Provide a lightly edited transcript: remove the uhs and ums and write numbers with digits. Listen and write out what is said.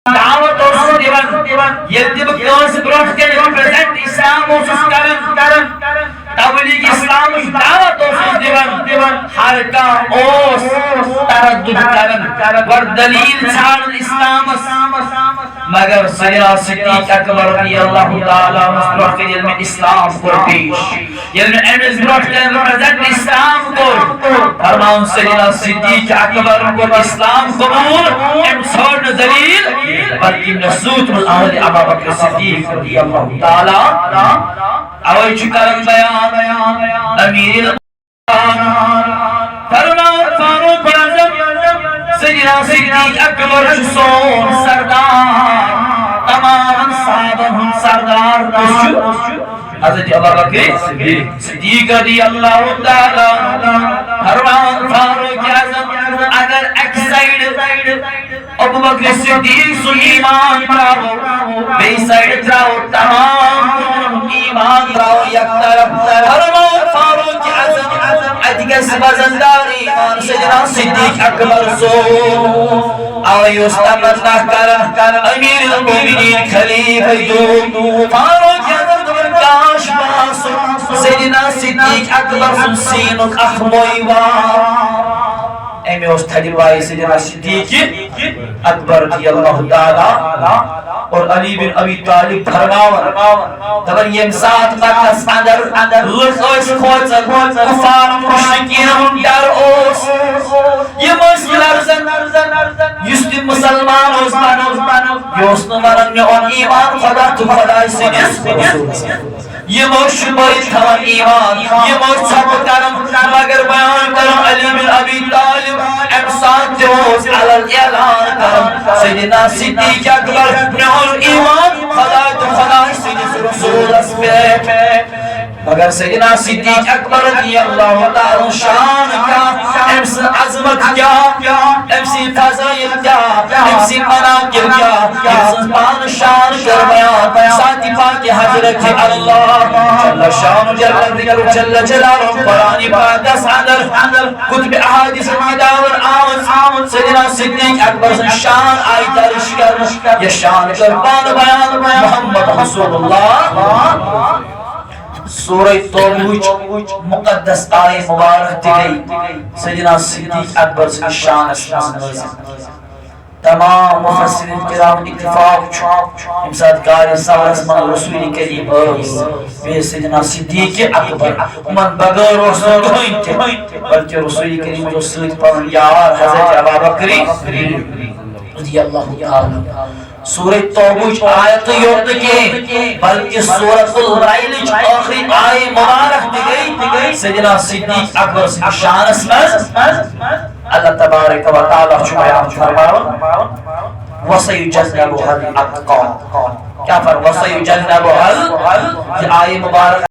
دعوت اوسس دیوان یل تم کانس برونٹ کن ریپرزینٹ اسلام اوسس کرن تبلیغ اسلام دعوت اوسس دیوان ہر کان اوس تردد کرن ور دلیل ژھانڈن اسلامس مگر سیدنا صدیق اکبر رضی اللہ تعالی عنہ برونٹ کن یل میں اسلام کور پیش یل میں امس برونٹ کن ریپرزینٹ اسلام کور فرماؤن سیدنا صدیق اکبر کو اسلام قبول ام ژھانڈ دلیل بلکہ نسوت من اہل ابا بکر صدیق رضی اللہ تعالی اوئی چکرن بیان امیر فرمان فاروق اعظم سیدنا صدیق اکبر سون سردار تمام صحابہ ہم سردار حضرت ابا بکر صدیق رضی اللہ تعالی فرمان فاروق اعظم اگر ایک سائیڈ ابو بکر صدیق سن ایمان تراو بے سائیڈ تراو تمام ایمان تراو یک طرف فرمان فاروق اعظم ادگس بزندار ایمان سیدنا صدیق اکبر سو آئیوس تمنا کرن امیر المومنین خلیفہ دو فاروق اعظم کاش باسو سیدنا صدیق اکبر سن سینک اخموئی ایمی اس تھڑی بائی سیدنا صدیق اکبر رضی اللہ تعالی اور علی بن ابی طالب فرماون تبر یم ساتھ مکس اندر لکھ اوش کھوچن کفار مشرکین ہم ڈر اوس یم اس لرزن یستی مسلمان اوس بانو یوس نمرن میں اون ایمان خدا تو خدای سنس یم اس شبائی تھوان ایمان یم اس چھپ کرم مگر بیان کرم علی بن ابی طالب امسان جوز علی الاعلان کرم سیدنا صدیق اکبر نعول ایمان خدا تو خدا سنس رسول اس پہ مگر سیدنا صدیق اکبر رضی اللہ تعالی شان کا امس عظمت کیا امسی فضائل کیا امسی مناقب کیا امس پان شان کر بیان ساتھی پاک حضرت اللہ جل شان جل ذکر جل جلال قرآن پاک دس اندر کتب احادیث مداور آمد سیدنا صدیق اکبر شان آئی درش کر یہ شان قربان بیان محمد رسول اللہ سورہ توبہ مقدس آئے مبارک دی سیدنا صدیق اکبر سے شان اسلام تمام مفسرین کرام اتفاق چھو امساد کاری سورس من رسول کریم بے سیدنا صدیق اکبر من بغیر رسول دوئیں تھے بلکہ رسول کریم جو سید پر یار حضرت ابا بکری رضی اللہ تعالی سورہ توبہ آیت یورد کے بلکہ سورۃ الرائل آخری آئے مبارک دی گئی سیدنا صدیق اکبر سے شان اسمز اللہ تبارک و تعالی چھو بیان فرماؤں وَسَيُجَنَّبُهَا الْأَتْقَى کیا فرماؤں وَسَيُجَنَّبُهَا آئے مبارک